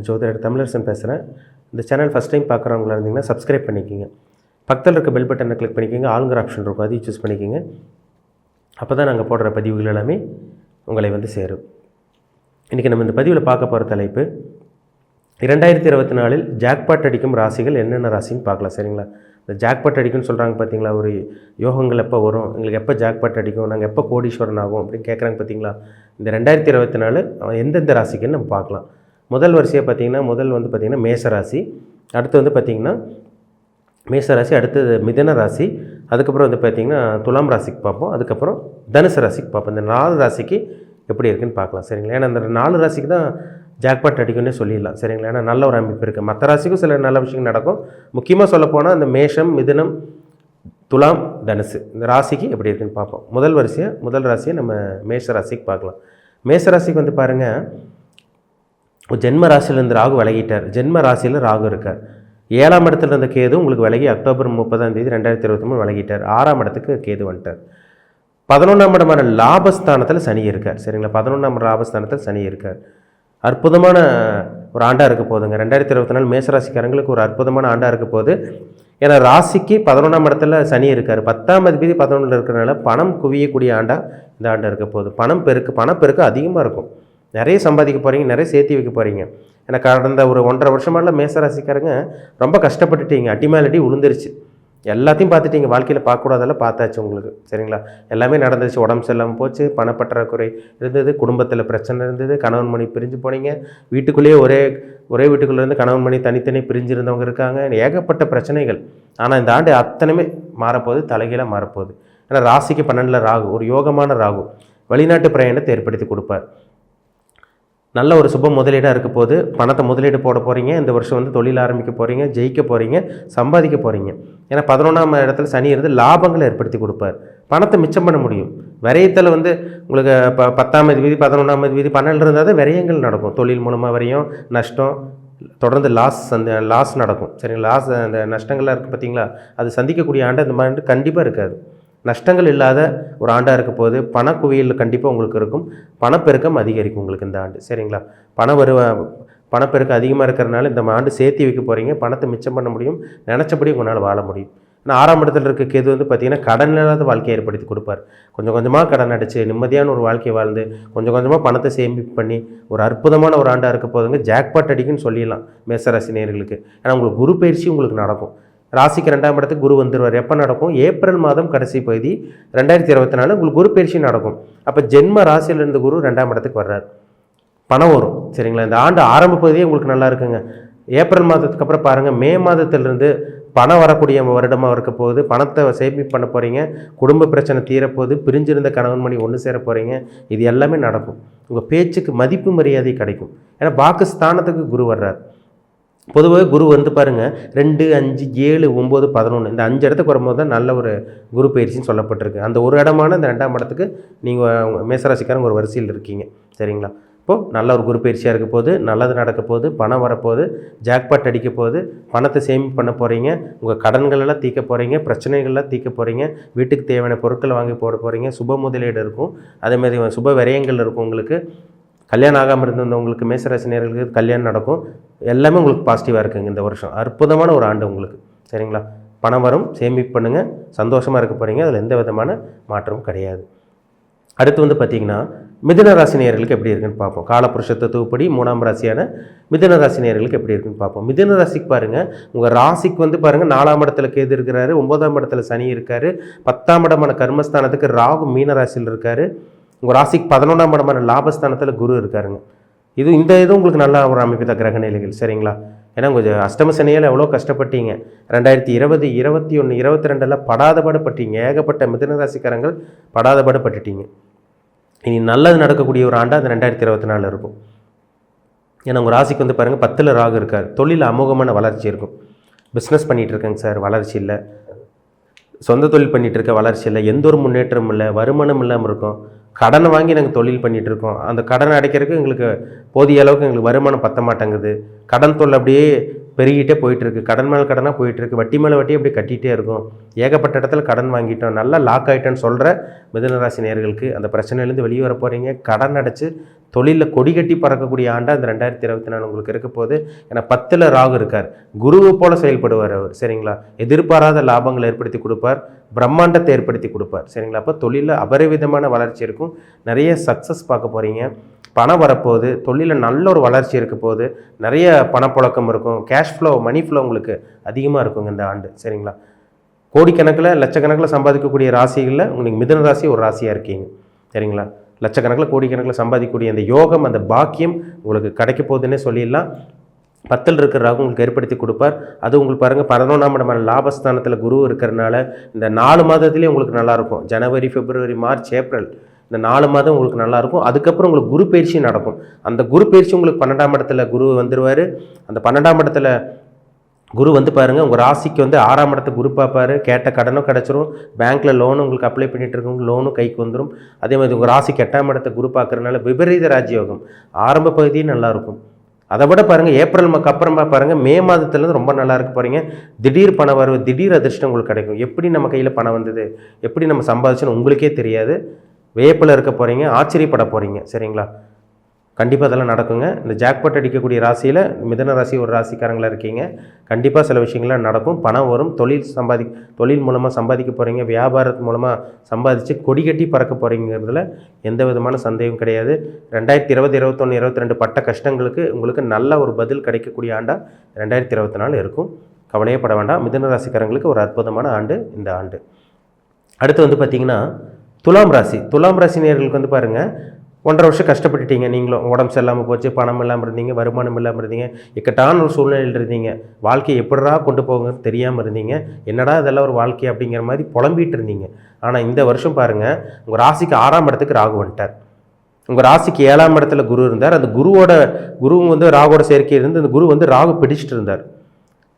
நான் ஜோதிடர் தமிழரசன் பேசுகிறேன். இந்த சேனல் ஃபஸ்ட் டைம் பார்க்குறவங்களா இருந்தீங்கன்னா சப்ஸ்கிரைப் பண்ணிக்கோங்க. பக்கத்தில் இருக்க பெல் பட்டனை கிளிக் பண்ணிக்கோங்க. ஆளுங்கிற ஆப்ஷன் இருக்கும், அதையும் சூஸ் பண்ணிக்கோங்க. அப்போ தான் நாங்கள் போடுற பதிவுகள் எல்லாமே உங்களை வந்து சேரும். இன்றைக்கி நம்ம இந்த பதிவில் பார்க்க போகிற தலைப்பு 2024 ஜாக்பாட் அடிக்கும் ராசிகள் என்னென்ன ராசின்னு பார்க்கலாம். சரிங்களா? இந்த ஜாக்பாட் அடிக்கும்னு சொல்கிறாங்க பார்த்தீங்களா, ஒரு யோகங்கள் எப்போ வரும், எங்களுக்கு எப்போ ஜாக்பாட் அடிக்கும், நாங்கள் எப்போ கோடீஸ்வரன் ஆகும் அப்படின்னு கேட்குறாங்க பார்த்தீங்களா. இந்த 2024 எந்தெந்த ராசிக்குன்னு நம்ம பார்க்கலாம். முதல் வரிசையாக பார்த்திங்கன்னா மேச ராசி, அடுத்து வந்து பார்த்திங்கன்னா மேச ராசி, அடுத்தது மிதன ராசி, அதுக்கப்புறம் வந்து பார்த்திங்கன்னா துலாம் ராசிக்கு பார்ப்போம், அதுக்கப்புறம் தனுசு ராசிக்கு பார்ப்போம். இந்த 4 ராசிக்கு எப்படி இருக்குதுன்னு பார்க்கலாம். சரிங்களா? ஏன்னா இந்த 4 ராசிக்கு தான் ஜாக்பாட் அடிக்கும்னே சொல்லிடலாம். சரிங்களா? ஏன்னா நல்ல ஒரு அமைப்பு இருக்குது. மற்ற ராசிக்கும் சில நல்ல விஷயங்கள் நடக்கும். முக்கியமாக சொல்லப்போனால் இந்த மேஷம், மிதுனம், துலாம், தனுசு இந்த ராசிக்கு எப்படி இருக்குன்னு பார்ப்போம். முதல் ராசியை நம்ம மேஷ ராசிக்கு பார்க்கலாம். மேஷ ராசிக்கு வந்து பாருங்கள், ஜென்ம ராசியிலேருந்து ராகு விலகிட்டார். ஜென்ம ராசியில் ராகு இருக்கார். 7ஆம் இடத்துல இருந்த கேது உங்களுக்கு விலகி அக்டோபர் 30 2023 விலகிட்டார். 6ஆம் இடத்துக்கு கேது வந்துட்டார். 11ஆம் இடமான லாபஸ்தானத்தில் சனி இருக்கார். சரிங்களா? 11ஆம் லாபஸ்தானத்தில் சனி இருக்கார். அற்புதமான ஒரு ஆண்டாக இருக்க போகுதுங்க. 2024 மேசராசிக்காரங்களுக்கு ஒரு அற்புதமான ஆண்டாக இருக்க போகுது. ஏன்னா ராசிக்கு 11ஆம் இடத்துல சனி இருக்கார். 10ஆம் அதிபதி 11ல் இருக்கிறனால பணம் குவியக்கூடிய ஆண்டாக இந்த ஆண்டாக இருக்க போகுது. பணப்பெருக்கு அதிகமாக இருக்கும். நிறைய சம்பாதிக்க போகிறீங்க, நிறைய சேர்த்து வைக்க போகிறீங்க. ஏன்னா கடந்த ஒரு 1.5 வருஷமால மேசராசிக்காரங்க ரொம்ப கஷ்டப்பட்டுட்டீங்க. அடிமேலடி உளுந்துருச்சு. எல்லாத்தையும் பார்த்துட்டீங்க. வாழ்க்கையில் பார்க்கக்கூடாதெல்லாம் பார்த்தாச்சு உங்களுக்கு. சரிங்களா? எல்லாமே நடந்துச்சு. உடம்பு சரியில்லாமல் போச்சு, பணப்பற்றாக்குறை இருந்தது, குடும்பத்தில் பிரச்சனை இருந்தது, கணவன் மணி பிரிஞ்சு போனீங்க, வீட்டுக்குள்ளேயே ஒரே வீட்டுக்குள்ளேருந்து கணவன் மணி தனித்தனி பிரிஞ்சிருந்தவங்க இருக்காங்க. ஏகப்பட்ட பிரச்சனைகள். ஆனால் இந்த ஆண்டு அத்தனையுமே மாறப்போகுது, தலைகீழாக மாறப்போகுது. ஏன்னா ராசிக்கு 12ல் ராகு, ஒரு யோகமான ராகு வெளிநாட்டு பிரயாணத்தை ஏற்படுத்தி கொடுப்பார். நல்ல ஒரு சுப முதலீடாக இருக்க போது. பணத்தை முதலீடு போட போகிறீங்க. இந்த வருஷம் வந்து தொழில் ஆரம்பிக்க போகிறீங்க, ஜெயிக்க போகிறீங்க, சம்பாதிக்க போகிறீங்க. ஏன்னா 11ஆம் இடத்துல சனி இருந்து லாபங்களை ஏற்படுத்தி கொடுப்பார். பணத்தை மிச்சம் பண்ண முடியும். விரயத்தில் வந்து உங்களுக்கு 10ஆம் அதிபதி 11ஆம் அதிபதி 12 இருந்தால் தான் விரயங்கள் நடக்கும். தொழில் மூலமாக விரயம், நஷ்டம், தொடர்ந்து லாஸ் நடக்கும். சரிங்களா? அந்த நஷ்டங்கள்லாம் இருக்குது பார்த்தீங்களா, அது சந்திக்கக்கூடிய ஆண்டு இந்த மாதிரி கண்டிப்பாக இருக்காது. நஷ்டங்கள் இல்லாத ஒரு ஆண்டாக இருக்க போது. பணக்குவியல் கண்டிப்பாக உங்களுக்கு இருக்கும். பணப்பெருக்கம் அதிகரிக்கும் உங்களுக்கு இந்த ஆண்டு. சரிங்களா? பணப்பெருக்கம் அதிகமாக இருக்கிறனால இந்த ஆண்டு சேர்த்து வைக்க போகிறீங்க. பணத்தை மிச்சம் பண்ண முடியும். நினச்சபடி உங்களால் வாழ முடியும். ஆனால் 6ஆம் இடத்துல இருக்க கேது வந்து பார்த்திங்கன்னா கடன் இல்லாத வாழ்க்கையை ஏற்படுத்தி கொடுப்பார். கொஞ்சம் கொஞ்சமாக கடன் அடித்து நிம்மதியான ஒரு வாழ்க்கையை வாழ்ந்து கொஞ்சம் கொஞ்சமாக பணத்தை சேமிப்பு பண்ணி ஒரு அற்புதமான ஒரு ஆண்டாக இருக்க போதுங்க. ஜாக்பாட் அடிக்குன்னு சொல்லிடலாம் மேசராசி நேயர்களுக்கு. ஏன்னா உங்களுக்கு குரு பயிற்சி உங்களுக்கு நடக்கும். ராசிக்கு 2ஆம் இடத்துக்கு குரு வந்துடுவார். எப்போ நடக்கும்? ஏப்ரல் மாதம் கடைசி பகுதி 2024 உங்களுக்கு குரு பயிற்சி நடக்கும். அப்போ ஜென்ம ராசியிலிருந்து குரு 2ஆம் இடத்துக்கு வர்றார். பணம் வரும். சரிங்களா? இந்த ஆண்டு ஆரம்ப பகுதியே உங்களுக்கு நல்லா இருக்குங்க. ஏப்ரல் மாதத்துக்கு அப்புறம் பாருங்கள், மே மாதத்திலிருந்து பணம் வரக்கூடிய வருடமாக இருக்க போகுது. பணத்தை சேமிப்பு பண்ண போகிறீங்க. குடும்ப பிரச்சனை தீரப்போகுது. பிரிஞ்சிருந்த கணவன் மணி ஒன்று சேர போகிறீங்க. இது எல்லாமே நடக்கும். உங்கள் பேச்சுக்கு மதிப்பு மரியாதை கிடைக்கும். ஏன்னா பாகிஸ்தானத்துக்கு குரு வர்றார். பொதுவாக குரு வந்து பாருங்கள் 2, 5, 7, 9, 11 இந்த 5 இடத்துக்கு வரும்போது தான் நல்ல ஒரு குரு பயிற்சின்னு சொல்லப்பட்டிருக்கு. அந்த ஒரு இடமான இந்த 2ஆம் இடத்துக்கு நீங்கள் மேசராசிக்காரங்க ஒரு வரிசையில் இருக்கீங்க. சரிங்களா? இப்போது நல்ல ஒரு குரு பயிற்சியாக இருக்க போது, நல்லது நடக்க போகுது, பணம் வரப்போகுது, ஜாக்பாட் அடிக்க போகுது, பணத்தை சேமிப்பு பண்ண போகிறீங்க, உங்கள் கடன்களெல்லாம் தீர்க்க போகிறீங்க, பிரச்சனைகள்லாம் தீர்க்க போகிறீங்க, வீட்டுக்கு தேவையான பொருட்களை வாங்கி போட போகிறீங்க, சுப முதலீடு இருக்கும், அதேமாதிரி சுப விரயங்கள் இருக்கும். உங்களுக்கு கல்யாணம் ஆகாமல் இருந்தவங்களுக்கு மேசராசி நேயர்களுக்கு கல்யாணம் நடக்கும். எல்லாமே உங்களுக்கு பாசிட்டிவாக இருக்குங்க இந்த வருஷம். அற்புதமான ஒரு ஆண்டு உங்களுக்கு. சரிங்களா? பணம் வரும், சேமிப்பு பண்ணுங்கள், சந்தோஷமாக இருக்க போகிறீங்க. அதில் எந்த விதமான மாற்றமும் கிடையாது. அடுத்து வந்து பார்த்திங்கன்னா மிதுன ராசி நேயர்களுக்கு எப்படி இருக்குன்னு பார்ப்போம். காலபுருஷ தத்துவப்படி 3ஆம் ராசியான மிதுன ராசி நேயர்களுக்கு எப்படி இருக்குன்னு பார்ப்போம். மிதுன ராசிக்கு பாருங்கள், உங்கள் ராசிக்கு வந்து பாருங்கள் 4ஆம் இடத்துல கேது இருக்கிறாரு, 9ஆம் இடத்துல சனி இருக்கார், 10ஆம் இடமான கர்மஸ்தானத்துக்கு ராகு மீன ராசியில் இருக்கார், உங்கள் ராசிக்கு 11ஆம் இடமான லாபஸ்தானத்தில் குரு இருக்காருங்க. இந்த உங்களுக்கு நல்ல ஒரு அமைப்பு தான் கிரக நிலைகள். சரிங்களா? ஏன்னா கொஞ்சம் அஷ்டம சனியால் எவ்வளோ கஷ்டப்பட்டீங்க. 2020, 21, 22 படாதபாடுபட்டீங்க. ஏகப்பட்ட மிதுன ராசிக்காரங்கள் படாதபாடுபட்டுட்டீங்க. இனி நல்லது நடக்கக்கூடிய ஒரு ஆண்டாக அந்த 2024 இருக்கும். ஏன்னா உங்கள் ராசிக்கு வந்து பாருங்கள் 10ல் ராகு இருக்கார். தொழில் அமோகமான வளர்ச்சி இருக்கும். பிஸ்னஸ் பண்ணிகிட்டு இருக்கேங்க சார், வளர்ச்சி இல்லை. சொந்த தொழில் பண்ணிகிட்டு இருக்க, வளர்ச்சி இல்லை. எந்த ஒரு முன்னேற்றமும் இல்லை, வருமானம் இல்லாமல் இருக்கும். கடனை வாங்கி நாங்கள் தொழில் பண்ணிகிட்டு இருக்கோம். அந்த கடனை அடைக்கிறதுக்கு எங்களுக்கு போதிய அளவுக்கு எங்களுக்கு வருமானம் பற்ற மாட்டேங்குது. கடன் தொல்லை அப்படியே பெருகிட்டே போயிட்டுருக்கு. கடன் மேலே கடனாக போயிட்டுருக்கு. வட்டி மேலே வட்டி அப்படி கட்டிகிட்டே இருக்கும். ஏகப்பட்ட இடத்துல கடன் வாங்கிட்டோம், நல்லா லாக் ஆகிட்டோன்னு சொல்கிற மிதுனராசி நேயர்களுக்கு அந்த பிரச்சனையிலேருந்து வெளியே வர போகிறீங்க. கடன் அடைச்சி தொழிலில் கொடி கட்டி பறக்கக்கூடிய ஆண்டாக இந்த 2024 உங்களுக்கு இருக்க போது. ஏன்னா 10ல் ராகு இருக்கார். குருவை போல் செயல்படுவார் அவர். சரிங்களா? எதிர்பாராத லாபங்களை ஏற்படுத்தி கொடுப்பார், பிரம்மாண்டத்தை ஏற்படுத்தி கொடுப்பார். சரிங்களா? அப்போ தொழிலில் அபரிவிதமான வளர்ச்சி இருக்கும். நிறைய சக்ஸஸ் பார்க்க போகிறீங்க. பணம் வரப்போகுது. தொழிலில் நல்ல ஒரு வளர்ச்சி இருக்க போகுது. நிறைய பணப்புழக்கம் இருக்கும். கேஷ் ஃப்ளோ, மணி ஃப்ளோ உங்களுக்கு அதிகமாக இருக்குங்க இந்த ஆண்டு. சரிங்களா? கோடிக்கணக்கில் லட்சக்கணக்கில் சம்பாதிக்கக்கூடிய ராசிகளில் உங்களுக்கு மிதுன ராசி ஒரு ராசியாக இருக்கீங்க. சரிங்களா? லட்சக்கணக்கில் கோடிக்கணக்கில் சம்பாதிக்கக்கூடிய அந்த யோகம், அந்த பாக்கியம் உங்களுக்கு கிடைக்க போகுதுன்னே சொல்லிடலாம். 10ல் இருக்கிற ராகு உங்களுக்கு ஏற்படுத்தி கொடுப்பார். அது உங்களுக்கு பாருங்கள் 11ஆம் இடமான லாபஸ்தானத்தில் குரு இருக்கிறனால இந்த 4 மாதத்துலேயே உங்களுக்கு நல்லாயிருக்கும். ஜனவரி, பிப்ரவரி, மார்ச், ஏப்ரல் இந்த 4 மாதம் உங்களுக்கு நல்லாயிருக்கும். அதுக்கப்புறம் உங்களுக்கு குரு பயிற்சி நடக்கும். அந்த குரு பயிற்சி உங்களுக்கு 12ஆம் இடத்துல குரு வந்துடுவார். அந்த 12ஆம் இடத்துல குரு வந்து பாருங்கள் உங்கள் ராசிக்கு வந்து 6ஆம் இடத்தை குரு பார்ப்பார். கேட்ட கடனும் கிடச்சிரும். பேங்க்கில் லோனும் உங்களுக்கு அப்ளை பண்ணிகிட்டு இருக்கவங்க லோனும் கைக்கு வந்துடும். அதே மாதிரி உங்கள் ராசிக்கு 8ஆம் இடத்தை குரு பார்க்குறதுனால விபரீத ராஜயோகம் ஆரம்ப பகுதியும் நல்லாயிருக்கும். அதை விட பாருங்கள் ஏப்ரலுக்கு அப்புறமா பாருங்கள் மே மாதத்துலேருந்து ரொம்ப நல்லா இருக்க போகிறீங்க. திடீர் பணம் வரவு, திடீர் அதிர்ஷ்டம் உங்களுக்கு கிடைக்கும். எப்படி நம்ம கையில் பணம் வந்தது, எப்படி நம்ம சம்பாதிச்சோன்னு உங்களுக்கே தெரியாது. வியப்பில் இருக்க போகிறீங்க, ஆச்சரியப்பட போகிறீங்க. சரிங்களா? கண்டிப்பாக அதெல்லாம் நடக்குங்க. இந்த ஜாக்பாட் அடிக்கக்கூடிய ராசியில் மிதுன ராசி ஒரு ராசிக்காரங்களாக இருக்கீங்க. கண்டிப்பாக சில விஷயங்கள்லாம் நடக்கும். பணம் வரும். தொழில் மூலமாக சம்பாதிக்க போகிறீங்க. வியாபாரத்து மூலமாக சம்பாதிச்சு கொடி கட்டி பறக்க போகிறீங்கிறதுல எந்த விதமான சந்தேகம் கிடையாது. 2020, 21, 22 பட்ட கஷ்டங்களுக்கு உங்களுக்கு நல்ல ஒரு பதில் கிடைக்கக்கூடிய ஆண்டாக 2024 இருக்கும். கவலையே பட வேண்டாம். மிதுன ராசிக்காரங்களுக்கு ஒரு அற்புதமான ஆண்டு இந்த ஆண்டு. அடுத்து வந்து பார்த்திங்கன்னா துலாம் ராசி. துலாம் ராசி நேயர்களுக்கு வந்து பாருங்கள் 1.5 வருஷம் கஷ்டப்பட்டுட்டீங்க. நீங்களும் உடம்பு சரியில்லாமல் போச்சு, பணம் இல்லாமல் இருந்தீங்க, வருமானம் இல்லாமல் இருந்தீங்க, இக்கட்டான ஒரு சூழ்நிலையில் இருந்தீங்க. வாழ்க்கையை எப்படிடா கொண்டு போகுங்கன்னு தெரியாமல் இருந்தீங்க. என்னடா இதெல்லாம் ஒரு வாழ்க்கை அப்படிங்கிற மாதிரி புலம்பிகிட்டு இருந்தீங்க. ஆனால் இந்த வருஷம் பாருங்கள் உங்கள் ராசிக்கு 6ஆம் இடத்துக்கு ராகு வந்துட்டார். உங்கள் ராசிக்கு 7ஆம் இடத்துல குரு இருந்தார். அந்த குருவும் வந்து ராகுவோட சேர்க்கை இருந்து அந்த குரு வந்து ராகு பிடிச்சிட்டு இருந்தார்.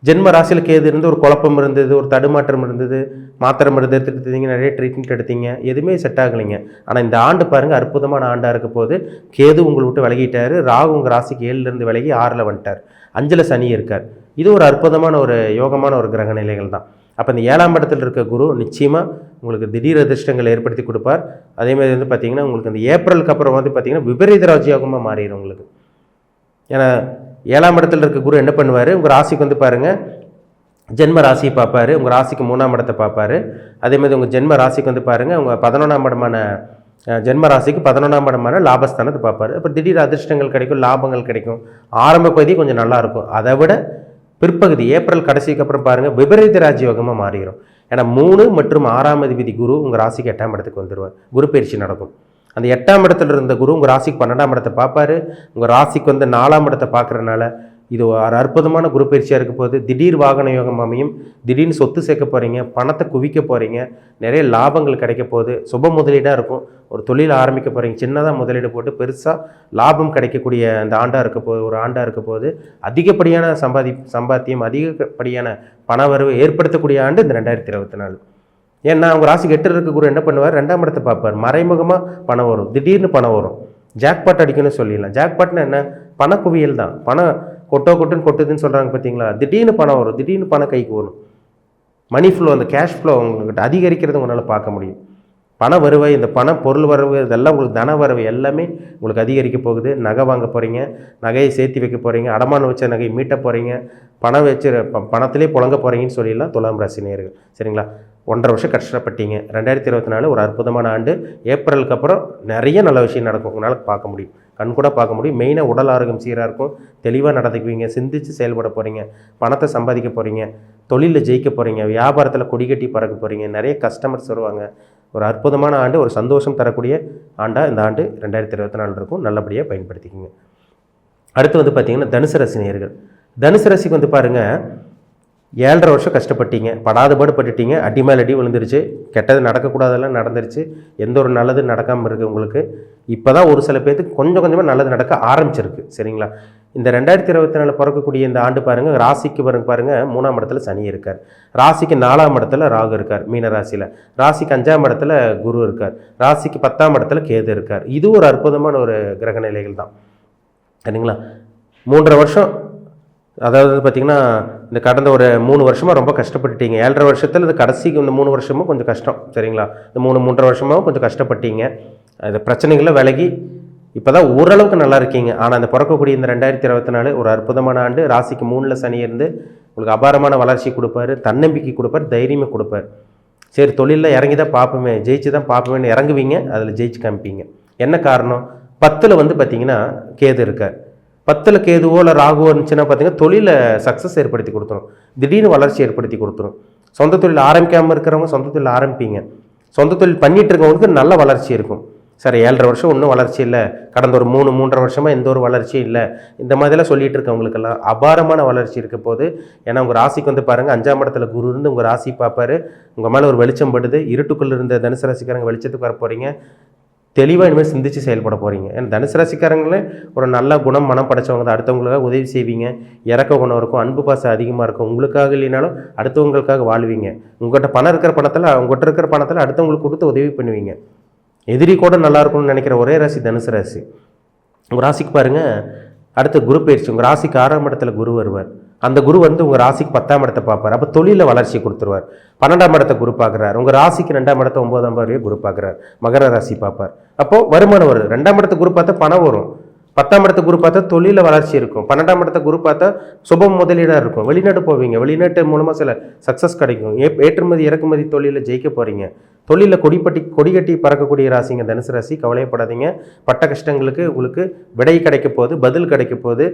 ஜென்ம ராசியில் கேது இருந்து ஒரு குழப்பம் இருந்தது, ஒரு தடுமாற்றம் இருந்தது. மாத்திரை மருந்து எடுத்துக்கிட்டீங்க, நிறைய ட்ரீட்மெண்ட் எடுத்தீங்க, எதுவுமே செட் ஆகலைங்க. ஆனால் இந்த ஆண்டு பாருங்கள் அற்புதமான ஆண்டாக இருக்க போது. கேது உங்களை விட்டு விலகிட்டார். ராகு உங்கள் ராசிக்கு 7லேருந்து விலகி 6ல் வந்துட்டார். 5ல் சனி இருக்கார். இது ஒரு அற்புதமான ஒரு யோகமான ஒரு கிரக நிலைகள் தான். அப்போ இந்த 7ஆம் இடத்துல இருக்க குரு நிச்சயமாக உங்களுக்கு திடீர் அதிர்ஷ்டங்களை ஏற்படுத்தி கொடுப்பார். அதேமாதிரி வந்து பார்த்திங்கன்னா உங்களுக்கு இந்த ஏப்ரலுக்கு அப்புறம் வந்து பார்த்திங்கன்னா விபரீத ராஜயோகமாக மாறிடும் உங்களுக்கு. ஏன்னா 7ஆம் இடத்துல இருக்க குரு என்ன பண்ணுவார், உங்கள் ராசிக்கு வந்து பாருங்கள் ஜென்ம ராசியை பார்ப்பார். உங்கள் ராசிக்கு 3ஆம் இடத்தை பார்ப்பார். அதேமாதிரி உங்கள் ஜென்ம ராசிக்கு வந்து பாருங்கள் உங்கள் 11ஆம் இடமான ஜென்ம ராசிக்கு 11ஆம் இடமான லாபஸ்தானத்தை பார்ப்பார். அப்போ திடீர் அதிர்ஷ்டங்கள் கிடைக்கும், லாபங்கள் கிடைக்கும். ஆரம்ப பகுதி கொஞ்சம் நல்லாயிருக்கும். அதை விட பிற்பகுதி ஏப்ரல் கடைசிக்கு அப்புறம் பாருங்கள் விபரீத ராஜயோகமாக மாறிடும். ஏன்னா 3 மற்றும் 6ஆம் அதிபதி குரு உங்கள் ராசிக்கு 8ஆம் இடத்துக்கு வந்துடுவார். குரு பயிற்சி நடக்கும். அந்த 8ஆம் இடத்துல இருந்த குரு உங்கள் ராசிக்கு 12ஆம் இடத்தை பார்ப்பார். உங்கள் ராசிக்கு வந்து 4ஆம் இடத்தை பார்க்குறதுனால இது ஒரு அற்புதமான குரு பயிற்சியாக இருக்க போது. திடீர் வாகன யோகம் அமையும். திடீர்னு சொத்து சேர்க்க போகிறீங்க, பணத்தை குவிக்க போகிறீங்க, நிறைய லாபங்கள் கிடைக்க போகுது. சுப முதலீடாக இருக்கும். ஒரு தொழில் ஆரம்பிக்க போகிறீங்க, சின்னதாக முதலீடு போட்டு பெருசாக லாபம் கிடைக்கக்கூடிய அந்த ஆண்டாக இருக்க போது, ஒரு ஆண்டாக இருக்க போது. அதிகப்படியான சம்பாத்தியம், அதிகப்படியான பணவரவு ஏற்படுத்தக்கூடிய ஆண்டு இந்த 2024. ஏன்னா அவங்க ராசிக்கு 8 இருக்க குரு என்ன பண்ணுவார், 2ஆம் இடத்தை பார்ப்பார். மறைமுகமாக பணம் வரும், திடீர்னு பணம் வரும். ஜாக்பாட் அடிக்கணும்னு சொல்லிடலாம். ஜாக்பாட்னா என்ன, பணக்குவியல் தான். பணம் கொட்டுன்னு கொட்டுதுன்னு சொல்கிறாங்க பார்த்தீங்களா. திடீர்னு பணம் வரும், திடீர்னு பணம் கைக்கு வரும். மணி ஃப்ளோ, அந்த கேஷ் ஃப்ளோ உங்கள்கிட்ட அதிகரிக்கிறத உங்களால் பார்க்க முடியும். பண வருவாய், இந்த பண பொருள் வரவு, இதெல்லாம் உங்களுக்கு தன வரவு எல்லாமே உங்களுக்கு அதிகரிக்க போகுது. நகை வாங்க போகிறீங்க, நகையை சேர்த்து வைக்க போகிறீங்க, அடமானம் வச்ச நகையை மீட்ட போகிறீங்க, பணம் வச்சு பணத்திலே புழங்க போகிறீங்கன்னு சொல்லிடலாம் துலாம் ராசி நேயர்கள். சரிங்களா? 1.5 வருஷம் கஷ்டப்பட்டீங்க. 2024 ஒரு அற்புதமான ஆண்டு. ஏப்ரலுக்கு அப்புறம் நிறைய நல்ல விஷயம் நடக்கும். உங்களால் பார்க்க முடியும், கண்கூட பார்க்க முடியும். மெயினாக உடல் ஆரோக்கியம் சீராக இருக்கும். தெளிவாக நடந்துக்குவீங்க, சிந்தித்து செயல்பட போகிறீங்க, பணத்தை சம்பாதிக்க போகிறீங்க, தொழிலில் ஜெயிக்க போகிறீங்க, வியாபாரத்தில் கொடிகட்டி பறக்க போகிறீங்க, நிறைய கஸ்டமர்ஸ் வருவாங்க. ஒரு அற்புதமான ஆண்டு, ஒரு சந்தோஷம் தரக்கூடிய ஆண்டாக இந்த ஆண்டு 2024 இருக்கும். நல்லபடியாக பயன்படுத்திக்கிங்க. அடுத்து வந்து பார்த்திங்கன்னா தனுசு ராசி நேயர்கள். தனுசு ராசிக்கு வந்து பாருங்கள் 7.5 வருஷம் கஷ்டப்பட்டீங்க, படாதபாடு பட்டுட்டீங்க, அடி மேல் அடி விழுந்துருச்சு, கெட்டது நடக்கக்கூடாதெல்லாம் நடந்துருச்சு, எந்த ஒரு நல்லது நடக்காமல் இருக்குது உங்களுக்கு. இப்போ தான் ஒரு சில பேருக்கு கொஞ்சம் கொஞ்சமாக நல்லது நடக்க ஆரம்பிச்சிருக்கு. சரிங்களா? இந்த 2024 பிறக்கக்கூடிய இந்த ஆண்டு பாருங்கள், ராசிக்கு பாருங்கள் 3ஆம் இடத்துல சனி இருக்கார், ராசிக்கு 4ஆம் இடத்துல ராகு இருக்கார் மீன ராசியில், ராசிக்கு 5ஆம் இடத்துல குரு இருக்கார், ராசிக்கு 10ஆம் இடத்துல கேது இருக்கார். இது ஒரு அற்புதமான ஒரு கிரக நிலைகள் தான். சரிங்களா? 3.5 வருஷம் அதாவது பார்த்திங்கன்னா இந்த கடந்த ஒரு 3 வருஷமாக ரொம்ப கஷ்டப்பட்டுட்டீங்க. 7.5 வருஷத்தில் இந்த கடைசிக்கு இந்த 3 வருஷமும் கொஞ்சம் கஷ்டம் சரிங்களா? இந்த 3.5 வருஷமாகவும் கொஞ்சம் கஷ்டப்பட்டீங்க. அது பிரச்சனைகளை விலகி இப்போ தான் ஓரளவுக்கு நல்லா இருக்கீங்க. ஆனால் அந்த பிறக்கக்கூடிய இந்த 2024 ஒரு அற்புதமான ஆண்டு. ராசிக்கு 3ல் சனி இருந்து உங்களுக்கு அபாரமான வளர்ச்சி கொடுப்பாரு, தன்னம்பிக்கை கொடுப்பார், தைரியமே கொடுப்பார். சரி தொழிலில் இறங்கி தான் பார்ப்போமே, ஜெயிச்சு தான் பார்ப்போமேன்னு இறங்குவீங்க, அதில் ஜெயிச்சு காமிப்பீங்க. என்ன காரணம்? 10ல் வந்து பார்த்திங்கன்னா கேது இருக்கார். 10ல் கேதுவோ இல்லை ராகுவோ இருந்துச்சுன்னா பார்த்தீங்கன்னா தொழிலை சக்ஸஸ் ஏற்படுத்தி கொடுத்துரும், திடீர்னு வளர்ச்சி ஏற்படுத்தி கொடுத்துரும். சொந்த தொழில் ஆரம்பிக்காமல் இருக்கிறவங்க சொந்த தொழில் ஆரம்பிப்பீங்க. சொந்த தொழில் பண்ணிகிட்டு இருக்கவங்களுக்கு நல்ல வளர்ச்சி இருக்கும். சார் 7.5 வருஷம் ஒன்றும் வளர்ச்சி இல்லை, கடந்த ஒரு 3.5 வருஷமாக எந்த ஒரு வளர்ச்சியும் இல்லை, இந்த மாதிரிலாம் சொல்லிட்டு இருக்கவங்களுக்கெல்லாம் அபாரமான வளர்ச்சி இருக்க போது. ஏன்னா உங்கள் ராசிக்கு வந்து பாருங்கள் 5ஆம் இடத்துல குரு இருந்து உங்கள் ராசி பார்ப்பார். உங்கள் மேலே ஒரு வெளிச்சம் படுது. இருட்டுக்குள்ளே இருந்த தனுசு ராசிக்காரங்க வெளிச்சத்துக்கு வர போகிறீங்க. தெளிவாக இனிமேல் சிந்திச்சு செயல்பட போகிறீங்க. ஏன்னா தனுசு ராசிக்காரங்களே ஒரு நல்ல குணம் மனம் படைச்சவங்க தான். அடுத்தவங்களுக்காக உதவி செய்வீங்க, இறக்க குணம் இருக்கும், அன்பு பாசம் அதிகமாக இருக்கும். உங்களுக்காக இல்லைனாலும் அடுத்தவங்களுக்காக வாழ்வீங்க. உங்கள்கிட்ட பணம் இருக்கிற பணத்தில் உங்கள்கிட்ட இருக்கிற பணத்தில் அடுத்தவங்களுக்கு கொடுத்து உதவி பண்ணுவீங்க. எதிரி கூட நல்லா இருக்கும்னு நினைக்கிற ஒரே ராசி தனுசு ராசி. உங்கள் ராசிக்கு பாருங்கள் அடுத்த குரு பயிற்சி. உங்கள் ராசிக்கு 6ஆம் இடத்துல குரு வருவார். அந்த குரு வந்து உங்கள் ராசிக்கு 10ஆம் இடத்தை பார்ப்பார். அப்போ தொழிலில் வளர்ச்சி கொடுத்துருவார். 12ஆம் இடத்தை குரு பார்க்குறாரு. உங்கள் ராசிக்கு 2ஆம் இடத்தை 9ஆம் பார்வையை குரு பார்க்குறாரு. மகர ராசி பார்ப்பார். அப்போது வருமானம் வரும். 2ஆம் இடத்தை குரு பார்த்தா பணம் வரும். 10ஆம் இடத்தை குரு பார்த்தா தொழிலில் வளர்ச்சி இருக்கும். 12ஆம் இடத்தை குரு பார்த்தா சுப முதலீடாக இருக்கும். வெளிநாட்டு போவீங்க. வெளிநாட்டு மூலமாக சில சக்ஸஸ் கிடைக்கும். ஏற்றுமதி இறக்குமதி தொழிலில் ஜெயிக்க போகிறீங்க. தொழிலில் கொடி கட்டி பறக்கக்கூடிய ராசிங்க தனுசு ராசி. கவலையப்படாதீங்க. பட்ட கஷ்டங்களுக்கு உங்களுக்கு விடை கிடைக்க போகுது, பதில் கிடைக்க போகுது.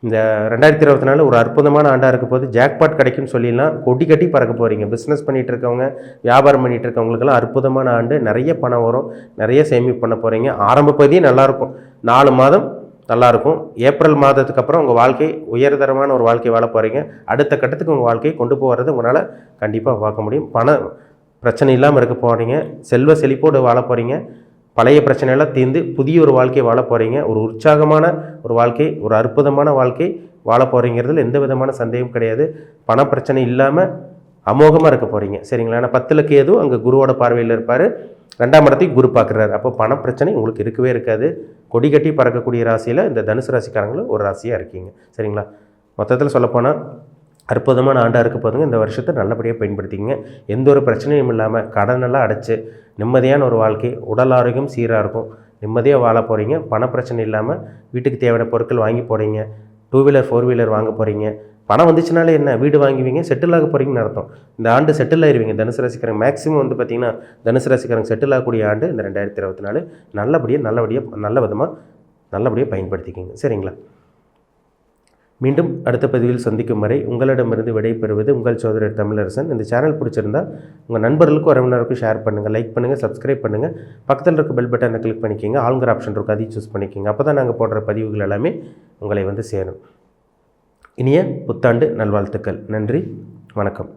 இந்த 2024 ஒரு அற்புதமான ஆண்டாக இருக்க போது. ஜாக்பாட் கிடைக்கும்னு சொல்லிடலாம். கொடி கட்டி பறக்க போகிறீங்க. பிஸ்னஸ் பண்ணிகிட்டு இருக்கவங்க, வியாபாரம் பண்ணிகிட்டு இருக்கவங்களுக்கெல்லாம் அற்புதமான ஆண்டு. நிறைய பணம் வரும், நிறைய சேமிப்பு பண்ண போகிறீங்க. ஆரம்ப பகுதியே நல்லாயிருக்கும். 4 மாதம் நல்லாயிருக்கும். ஏப்ரல் மாதத்துக்கு அப்புறம் உங்கள் வாழ்க்கை உயர்தரமான ஒரு வாழ்க்கை வாழ போகிறீங்க. அடுத்த கட்டத்துக்கு உங்கள் வாழ்க்கையை கொண்டு போகிறது உங்களால் கண்டிப்பாக பார்க்க முடியும். பண பிரச்சனை இல்லாமல் இருக்க போகிறீங்க. செல்வ செழிப்போடு வாழ போகிறீங்க. பழைய பிரச்சனையெல்லாம் தீர்ந்து புதிய ஒரு வாழ்க்கை வாழ போகிறீங்க. ஒரு உற்சாகமான ஒரு வாழ்க்கை, ஒரு அற்புதமான வாழ்க்கை வாழ போகிறீங்கிறதுல எந்த விதமான சந்தேகம் கிடையாது. பண பிரச்சனை இல்லாமல் அமோகமாக இருக்க போகிறீங்க சரிங்களா? ஏன்னா 10ல் கேது அங்கே குருவோட பார்வையில் இருப்பார். 2ஆம் இடத்தையும் குரு பார்க்குறாரு. அப்போ பண பிரச்சனை உங்களுக்கு இருக்கவே இருக்காது. கொடி கட்டி பறக்கக்கூடிய ராசியில் இந்த தனுசு ராசிக்காரங்களும் ஒரு ராசியாக இருக்கீங்க சரிங்களா? மொத்தத்தில் சொல்லப்போனால் அற்புதமான ஆண்டாக இருக்க போதுங்க. இந்த வருஷத்தை நல்லபடியாக பயன்படுத்திங்க. எந்த ஒரு பிரச்சனையும் இல்லாமல் கடனெல்லாம் அடைச்சி நிம்மதியான ஒரு வாழ்க்கை, உடல் ஆரோக்கியம் சீராக இருக்கும். நிம்மதியாக வாழ போகிறீங்க. பண பிரச்சனை இல்லாமல் வீட்டுக்கு தேவையான பொருட்கள் வாங்கி போகிறீங்க. 2 வீலர் 4 வீலர் வாங்க போகிறீங்க. பணம் வந்துச்சுனாலே என்ன, வீடு வாங்குவீங்க, செட்டில் ஆக போகிறீங்கன்னு அர்த்தம். இந்த ஆண்டு செட்டில் ஆகிடுவீங்க. தனுசு ராசிக்காரங்க மேக்ஸிமம் வந்து பார்த்திங்கன்னா தனுசு ராசிக்காரங்க செட்டில் ஆகக்கூடிய ஆண்டு இந்த 2024. நல்லபடியாக பயன்படுத்திக்கிங்க சரிங்களா? மீண்டும் அடுத்த பதிவில் சந்திக்கும் வரை உங்களிடமிருந்து விடைபெறுவது உங்கள் சோதரர் தமிழரசன். இந்த சேனல் பிடிச்சிருந்தால் உங்கள் நண்பர்களுக்கும் உறவினருக்கும் ஷேர் பண்ணுங்கள், லைக் பண்ணுங்கள், சப்ஸ்கிரைப் பண்ணுங்கள். பக்கத்தில் இருக்க பெல் பட்டனை கிளிக் பண்ணிக்கிங்க. ஆளுங்கிற ஆப்ஷன் இருக்கும், அதையும் சூஸ் பண்ணிக்கிங்க. அப்போ தான் நாங்கள் போடுற பதிவுகள் எல்லாமே உங்களை வந்து சேரும். இனிய புத்தாண்டு நல்வாழ்த்துக்கள். நன்றி, வணக்கம்.